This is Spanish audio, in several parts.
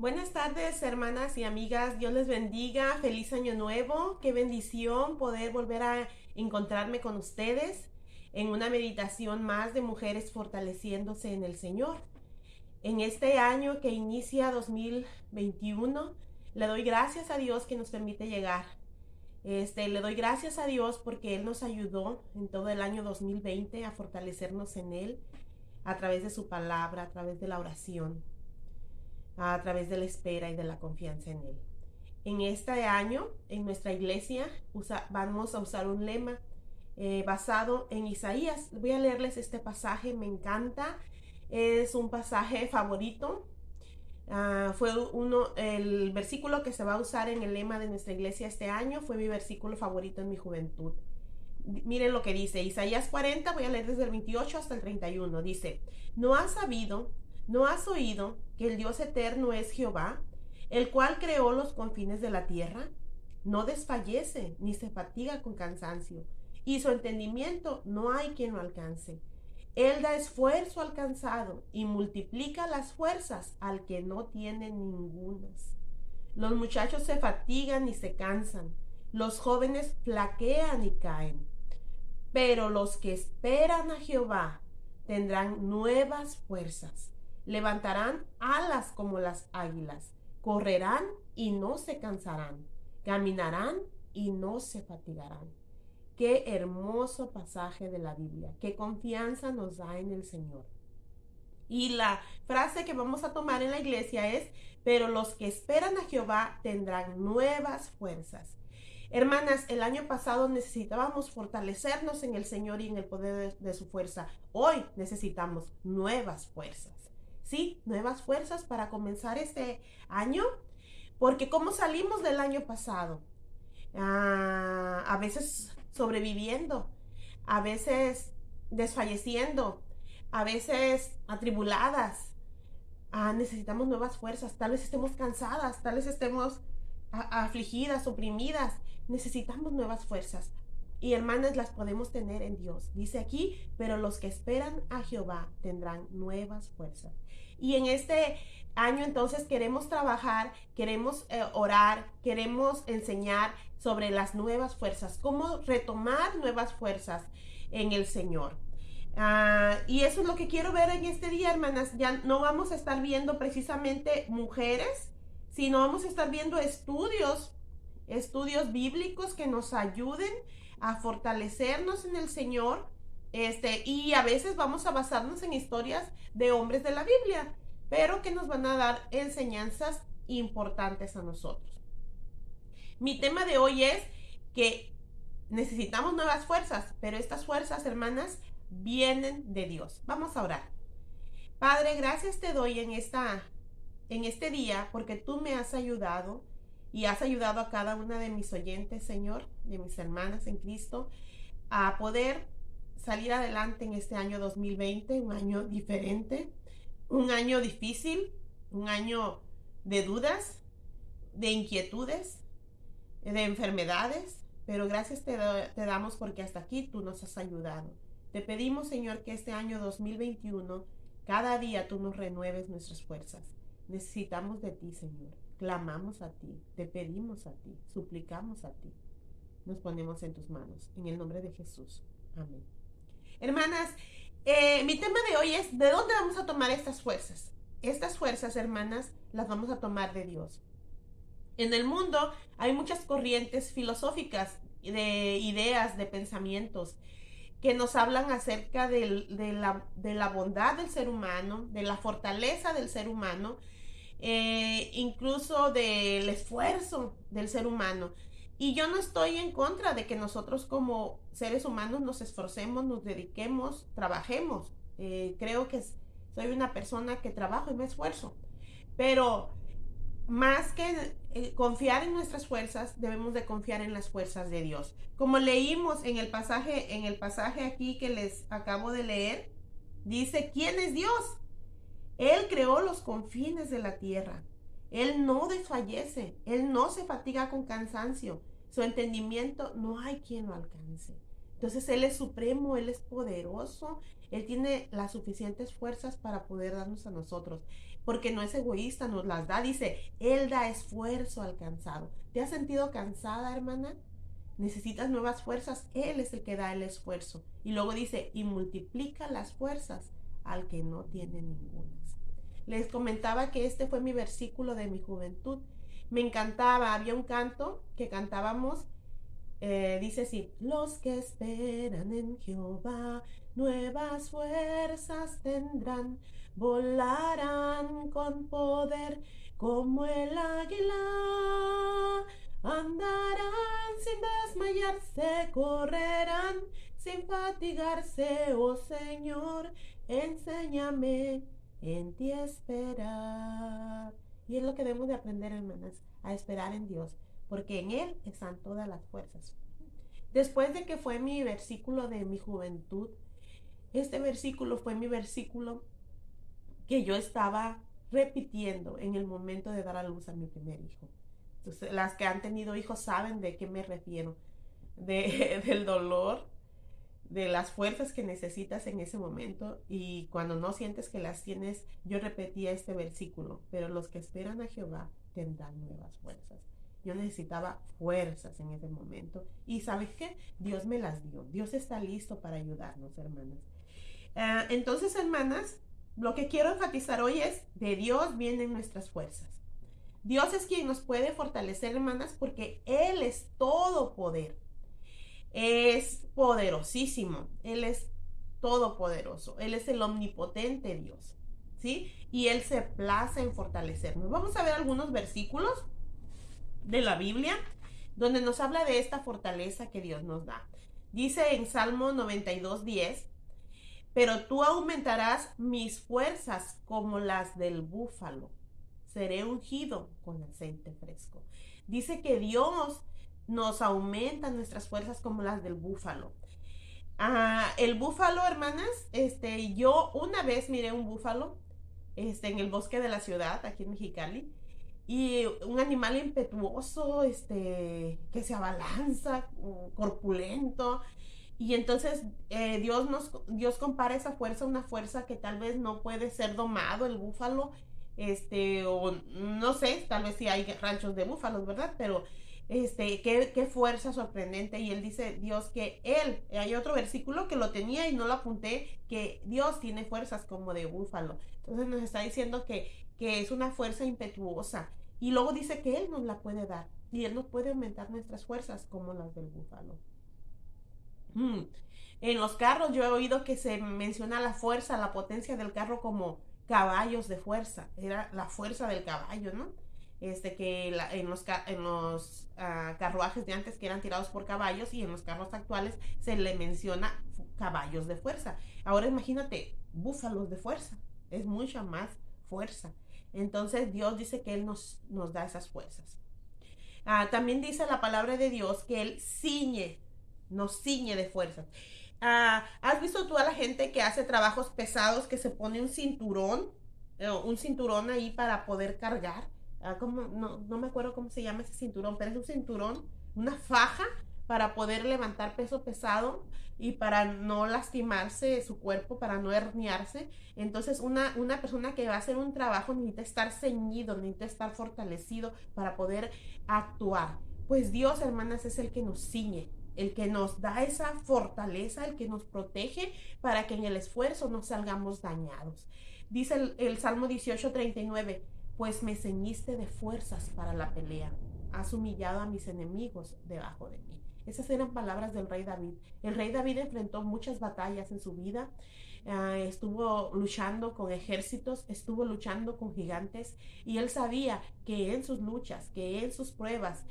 Buenas tardes, hermanas y amigas. Dios les bendiga. Feliz año nuevo. Qué bendición poder volver a encontrarme con ustedes en una meditación más de mujeres fortaleciéndose en el Señor. En este año que inicia 2021, le doy gracias a Dios que nos permite llegar. Le doy gracias a Dios porque Él nos ayudó en todo el año 2020 a fortalecernos en Él a través de su palabra, a través de la oración, a través de la espera y de la confianza en Él. En este año, en nuestra iglesia, vamos a usar un lema basado en Isaías. Voy a leerles este pasaje, me encanta. Es un pasaje favorito. El versículo que se va a usar en el lema de nuestra iglesia este año fue mi versículo favorito en mi juventud. Miren lo que dice Isaías 40, voy a leer desde el 28 hasta el 31. Dice: ¿No has sabido, no has oído que el Dios eterno es Jehová, el cual creó los confines de la tierra? No desfallece ni se fatiga con cansancio, y su entendimiento no hay quien lo alcance. Él da esfuerzo al cansado y multiplica las fuerzas al que no tiene ningunas. Los muchachos se fatigan y se cansan, los jóvenes flaquean y caen. Pero los que esperan a Jehová tendrán nuevas fuerzas, levantarán alas como las águilas, correrán y no se cansarán, caminarán y no se fatigarán. Qué hermoso pasaje de la Biblia, qué confianza nos da en el Señor. Y la frase que vamos a tomar en la iglesia es: pero los que esperan a Jehová tendrán nuevas fuerzas. Hermanas, el año pasado necesitábamos fortalecernos en el Señor y en el poder de su fuerza. Hoy necesitamos nuevas fuerzas. Sí, nuevas fuerzas para comenzar este año. Porque ¿cómo salimos del año pasado? A veces sobreviviendo, a veces desfalleciendo, a veces atribuladas. Necesitamos nuevas fuerzas. Tal vez estemos cansadas, tal vez estemos afligidas, oprimidas. Necesitamos nuevas fuerzas. Y hermanas, las podemos tener en Dios. Dice aquí: pero los que esperan a Jehová tendrán nuevas fuerzas. Y en este año entonces queremos trabajar, queremos orar, queremos enseñar sobre las nuevas fuerzas, cómo retomar nuevas fuerzas en el Señor. Y eso es lo que quiero ver en este día, hermanas. Ya no vamos a estar viendo precisamente mujeres, sino vamos a estar viendo estudios bíblicos que nos ayuden a fortalecernos en el Señor. Y a veces vamos a basarnos en historias de hombres de la Biblia, pero que nos van a dar enseñanzas importantes a nosotros. Mi tema de hoy es que necesitamos nuevas fuerzas, pero estas fuerzas, hermanas, vienen de Dios. Vamos a orar. Padre, gracias te doy en este día, porque tú me has ayudado y has ayudado a cada una de mis oyentes, Señor, de mis hermanas en Cristo, a poder salir adelante en este año 2020, un año diferente, un año difícil, un año de dudas, de inquietudes, de enfermedades, pero gracias te damos porque hasta aquí tú nos has ayudado. Te pedimos, Señor, que este año 2021, cada día tú nos renueves nuestras fuerzas. Necesitamos de ti, Señor. Clamamos a ti, te pedimos a ti, suplicamos a ti. Nos ponemos en tus manos. En el nombre de Jesús. Amén. Hermanas, mi tema de hoy es: ¿de dónde vamos a tomar estas fuerzas? Estas fuerzas, hermanas, las vamos a tomar de Dios. En el mundo hay muchas corrientes filosóficas, de ideas, de pensamientos, que nos hablan acerca de la bondad del ser humano, de la fortaleza del ser humano, incluso del esfuerzo del ser humano. Y yo no estoy en contra de que nosotros como seres humanos nos esforcemos, nos dediquemos, trabajemos. Creo que soy una persona que trabajo y me esfuerzo. Pero más que confiar en nuestras fuerzas, debemos de confiar en las fuerzas de Dios. Como leímos en el pasaje aquí que les acabo de leer, dice: ¿quién es Dios? Él creó los confines de la tierra. Él no desfallece, Él no se fatiga con cansancio. Su entendimiento no hay quien lo alcance. Entonces Él es supremo, Él es poderoso, Él tiene las suficientes fuerzas para poder darnos a nosotros. porque no es egoísta, nos las da. Dice, Él da esfuerzo al cansado. ¿Te has sentido cansada, hermana? Necesitas nuevas fuerzas, Él es el que da el esfuerzo. Y luego dice, y multiplica las fuerzas al que no tiene ningunas. Les comentaba que este fue mi versículo de mi juventud. Me encantaba, había un canto que cantábamos, dice así, los que esperan en Jehová, nuevas fuerzas tendrán, volarán con poder como el águila, andarán sin desmayarse, correrán sin fatigarse, oh Señor, enséñame en ti esperar. Y es lo que debemos de aprender, hermanas, a esperar en Dios, porque en Él están todas las fuerzas. Después de que fue mi versículo de mi juventud, este versículo fue mi versículo que yo estaba repitiendo en el momento de dar a luz a mi primer hijo. Entonces, las que han tenido hijos saben de qué me refiero, del dolor, de las fuerzas que necesitas en ese momento, y cuando no sientes que las tienes, yo repetía este versículo, pero los que esperan a Jehová tendrán nuevas fuerzas. Yo necesitaba fuerzas en ese momento, y ¿sabes qué? Dios me las dio. Dios está listo para ayudarnos, hermanas. Entonces, hermanas, lo que quiero enfatizar hoy es, de Dios vienen nuestras fuerzas. Dios es quien nos puede fortalecer, hermanas, porque Él es todo poder. Es poderosísimo. Él es todopoderoso. Él es el omnipotente Dios, ¿sí? Y Él se place en fortalecernos. Vamos a ver algunos versículos de la Biblia donde nos habla de esta fortaleza que Dios nos da. Dice en Salmo 92:10, pero tú aumentarás mis fuerzas como las del búfalo. Seré ungido con aceite fresco. Dice que Dios nos aumenta nuestras fuerzas como las del búfalo. El búfalo, hermanas, yo una vez miré un búfalo en el bosque de la ciudad, aquí en Mexicali, y un animal impetuoso, que se abalanza, corpulento. Y entonces Dios compara esa fuerza a una fuerza que tal vez no puede ser domado el búfalo, o no sé, tal vez sí hay ranchos de búfalos, ¿verdad? Pero qué fuerza sorprendente. Y él dice, Dios, que hay otro versículo que lo tenía y no lo apunté, que Dios tiene fuerzas como de búfalo. Entonces nos está diciendo que es una fuerza impetuosa. Y luego dice que Él nos la puede dar. Y Él nos puede aumentar nuestras fuerzas como las del búfalo. En los carros yo he oído que se menciona la fuerza, la potencia del carro como caballos de fuerza. Era la fuerza del caballo, ¿no? En los carruajes de antes que eran tirados por caballos, y en los carros actuales se le menciona caballos de fuerza. Ahora imagínate, búfalos de fuerza. Es mucha más fuerza. Entonces Dios dice que Él nos da esas fuerzas. También dice la palabra de Dios que Él nos ciñe de fuerzas. ¿Has visto tú a la gente que hace trabajos pesados, que se pone un cinturón ahí para poder cargar? No me acuerdo cómo se llama ese cinturón, pero es un cinturón, una faja para poder levantar peso pesado y para no lastimarse su cuerpo, para no herniarse. Entonces una persona que va a hacer un trabajo necesita estar ceñido, necesita estar fortalecido para poder actuar. Pues Dios, hermanas, es el que nos ciñe, el que nos da esa fortaleza, el que nos protege para que en el esfuerzo no salgamos dañados. Dice el Salmo 18:39, pues me ceñiste de fuerzas para la pelea, has humillado a mis enemigos debajo de mí. Esas eran palabras del rey David. El rey David enfrentó muchas batallas en su vida, estuvo luchando con ejércitos, estuvo luchando con gigantes, y él sabía que en sus luchas, que en sus pruebas,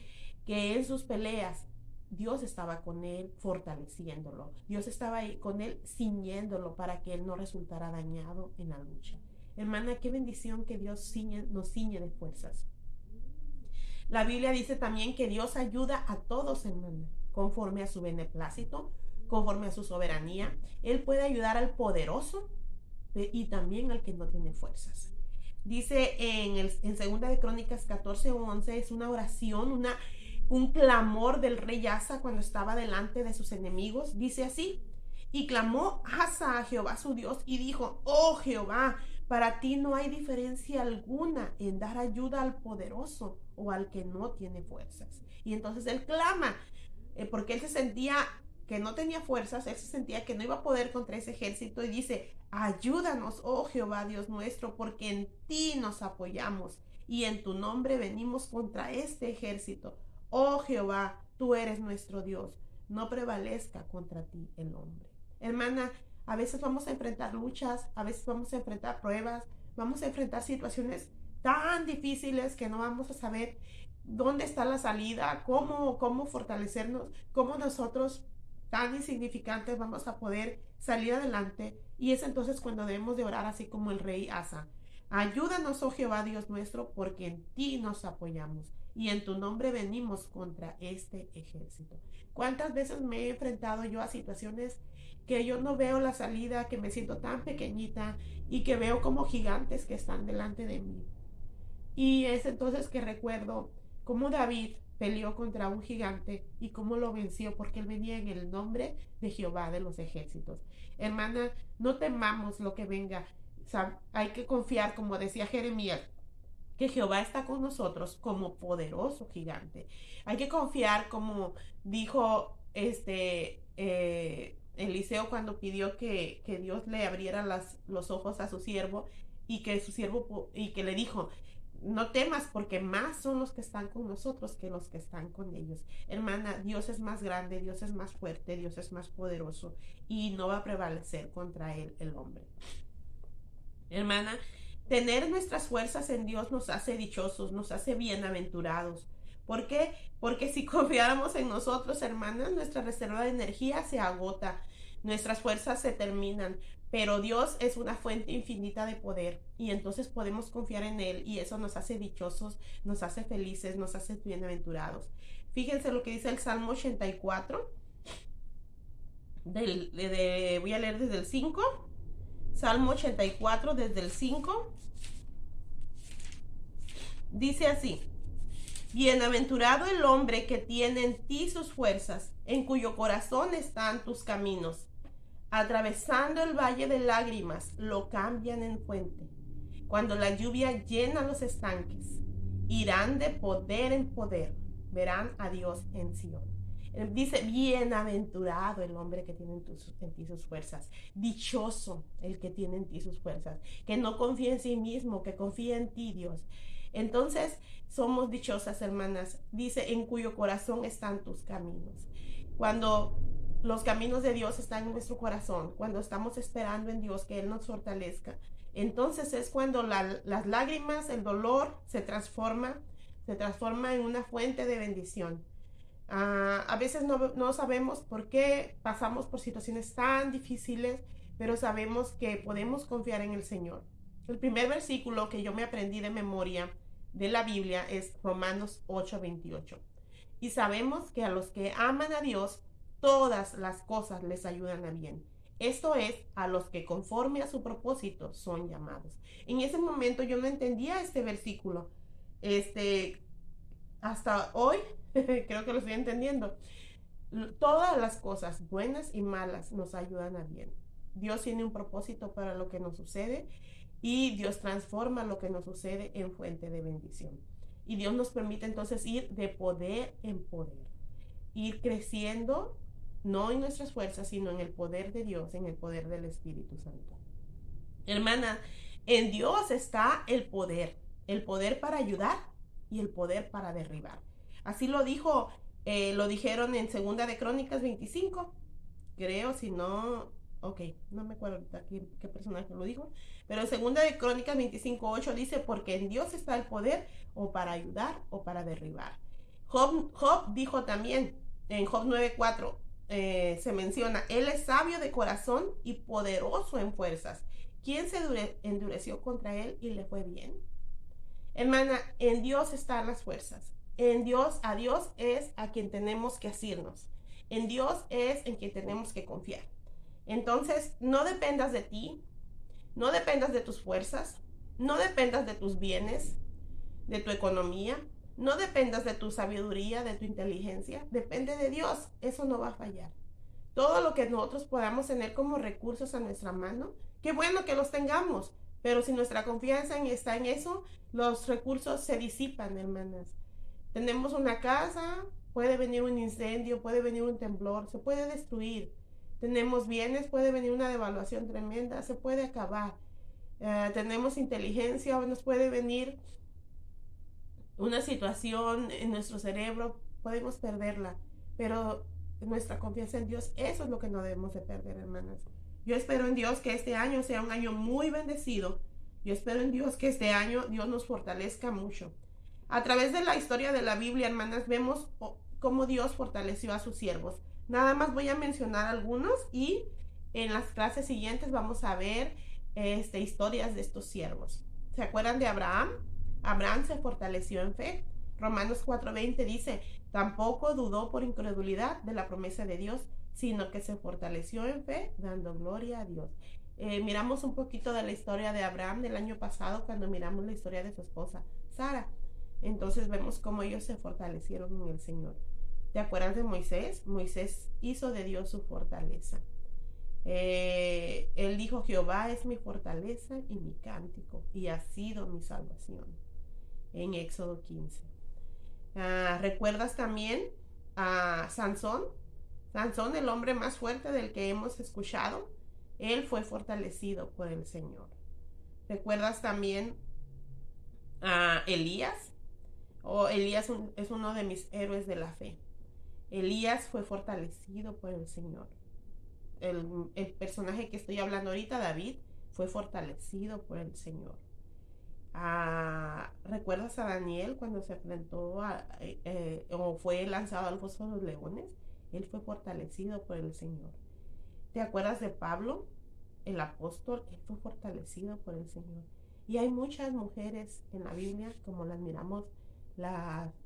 que en sus peleas, Dios estaba con él fortaleciéndolo. Dios estaba ahí con él ciñéndolo para que él no resultara dañado en la lucha. Hermana, qué bendición que Dios nos ciñe de fuerzas. La Biblia dice también que Dios ayuda a todos, hermana, conforme a su beneplácito, conforme a su soberanía. Él puede ayudar al poderoso y también al que no tiene fuerzas. Dice en Segunda de Crónicas 14:11, es una oración, un clamor del rey Asa cuando estaba delante de sus enemigos. Dice así: y clamó Asa a Jehová su Dios y dijo: oh Jehová, Para ti no hay diferencia alguna en dar ayuda al poderoso o al que no tiene fuerzas. Y entonces él clama, porque él se sentía que no tenía fuerzas, él se sentía que no iba a poder contra ese ejército y dice, ayúdanos, oh Jehová Dios nuestro, porque en ti nos apoyamos y en tu nombre venimos contra este ejército. Oh Jehová, tú eres nuestro Dios, no prevalezca contra ti el hombre. Hermana, a veces vamos a enfrentar luchas, a veces vamos a enfrentar pruebas, vamos a enfrentar situaciones tan difíciles que no vamos a saber dónde está la salida, cómo fortalecernos, cómo nosotros tan insignificantes vamos a poder salir adelante. Y es entonces cuando debemos de orar así como el rey Asa. Ayúdanos, oh Jehová Dios nuestro, porque en ti nos apoyamos y en tu nombre venimos contra este ejército. ¿Cuántas veces me he enfrentado yo a situaciones que yo no veo la salida, que me siento tan pequeñita y que veo como gigantes que están delante de mí? Y es entonces que recuerdo cómo David peleó contra un gigante y cómo lo venció, porque él venía en el nombre de Jehová de los ejércitos. Hermana, no temamos lo que venga. O sea, hay que confiar, como decía Jeremías, que Jehová está con nosotros como poderoso gigante. Hay que confiar, como dijo Eliseo cuando pidió que Dios le abriera los ojos a su siervo y que su siervo y que le dijo, no temas porque más son los que están con nosotros que los que están con ellos. Hermana, Dios es más grande, Dios es más fuerte, Dios es más poderoso y no va a prevalecer contra él el hombre. Hermana, tener nuestras fuerzas en Dios nos hace dichosos, nos hace bienaventurados. ¿Por qué? Porque si confiáramos en nosotros, hermanas, nuestra reserva de energía se agota, nuestras fuerzas se terminan, pero Dios es una fuente infinita de poder y entonces podemos confiar en Él y eso nos hace dichosos, nos hace felices, nos hace bienaventurados. Fíjense lo que dice el Salmo 84, voy a leer desde el 5. Salmo 84 desde el 5. Dice así: bienaventurado el hombre que tiene en ti sus fuerzas, en cuyo corazón están tus caminos. Atravesando el valle de lágrimas, lo cambian en fuente. Cuando la lluvia llena los estanques, irán de poder en poder, verán a Dios en Sion. Dice, bienaventurado el hombre que tiene en ti sus fuerzas. Dichoso el que tiene en ti sus fuerzas. Que no confía en sí mismo, que confía en ti, Dios. Entonces, somos dichosas, hermanas. Dice, en cuyo corazón están tus caminos. Cuando los caminos de Dios están en nuestro corazón, cuando estamos esperando en Dios que Él nos fortalezca, entonces es cuando las lágrimas, el dolor se transforma en una fuente de bendición. A veces no sabemos por qué pasamos por situaciones tan difíciles, pero sabemos que podemos confiar en el Señor. El primer versículo que yo me aprendí de memoria de la Biblia es Romanos 8:28. Y sabemos que a los que aman a Dios, todas las cosas les ayudan a bien. Esto es, a los que conforme a su propósito son llamados. En ese momento yo no entendía este versículo. Hasta hoy creo que lo estoy entendiendo. Todas las cosas, buenas y malas, nos ayudan a bien. Dios tiene un propósito para lo que nos sucede y Dios transforma lo que nos sucede en fuente de bendición. Y Dios nos permite entonces ir de poder en poder, ir creciendo, no en nuestras fuerzas, sino en el poder de Dios, en el poder del Espíritu Santo. Hermana, en Dios está el poder para ayudar y el poder para derribar. Así lo dijeron en Segunda de Crónicas 25, creo, si no, no me acuerdo ahorita qué personaje lo dijo, pero en Segunda de Crónicas 25:8 dice, porque en Dios está el poder o para ayudar o para derribar. Job dijo también, en Job 9:4 se menciona, él es sabio de corazón y poderoso en fuerzas. ¿Quién se endureció contra él y le fue bien? Hermana, en Dios están las fuerzas. En Dios, a Dios es a quien tenemos que asirnos. En Dios es en quien tenemos que confiar. Entonces, no dependas de ti, no dependas de tus fuerzas, no dependas de tus bienes, de tu economía, no dependas de tu sabiduría, de tu inteligencia. Depende de Dios, eso no va a fallar. Todo lo que nosotros podamos tener como recursos a nuestra mano, qué bueno que los tengamos, Pero si nuestra confianza está en eso, los recursos se disipan, hermanas. Tenemos una casa, puede venir un incendio, puede venir un temblor, se puede destruir. Tenemos bienes, puede venir una devaluación tremenda, se puede acabar. Tenemos inteligencia, nos puede venir una situación en nuestro cerebro, podemos perderla. Pero nuestra confianza en Dios, eso es lo que no debemos de perder, hermanas. Yo espero en Dios que este año sea un año muy bendecido. Yo espero en Dios que este año Dios nos fortalezca mucho. A través de la historia de la Biblia, hermanas, vemos cómo Dios fortaleció a sus siervos. Nada más voy a mencionar algunos y en las clases siguientes vamos a ver historias de estos siervos. ¿Se acuerdan de Abraham? Abraham se fortaleció en fe. Romanos 4:20 dice, tampoco dudó por incredulidad de la promesa de Dios, sino que se fortaleció en fe, dando gloria a Dios. Miramos un poquito de la historia de Abraham del año pasado cuando miramos la historia de su esposa, Sara. Entonces vemos cómo ellos se fortalecieron en el Señor. ¿Te acuerdas de Moisés? Moisés hizo de Dios su fortaleza. Él dijo, Jehová es mi fortaleza y mi cántico, y ha sido mi salvación. En Éxodo 15. ¿Recuerdas también a Sansón? Sansón, el hombre más fuerte del que hemos escuchado, él fue fortalecido por el Señor. ¿Recuerdas también a Elías? Elías es uno de mis héroes de la fe. Elías fue fortalecido por el Señor. El personaje que estoy hablando ahorita, David, fue fortalecido por el Señor. ¿Recuerdas a Daniel cuando se enfrentó o fue lanzado al foso de los leones? Él fue fortalecido por el Señor. ¿Te acuerdas de Pablo, el apóstol? Él fue fortalecido por el Señor. Y hay muchas mujeres en la Biblia, como las miramos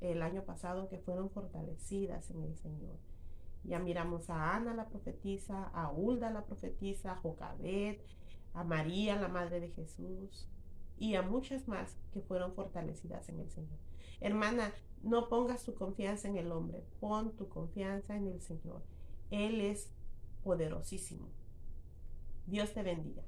el año pasado, que fueron fortalecidas en el Señor. Ya miramos a Ana la profetisa, a Hulda la profetisa, a Jocabed, a María la madre de Jesús y a muchas más que fueron fortalecidas en el Señor. Hermana, no pongas tu confianza en el hombre, pon tu confianza en el Señor. Él es poderosísimo. Dios te bendiga.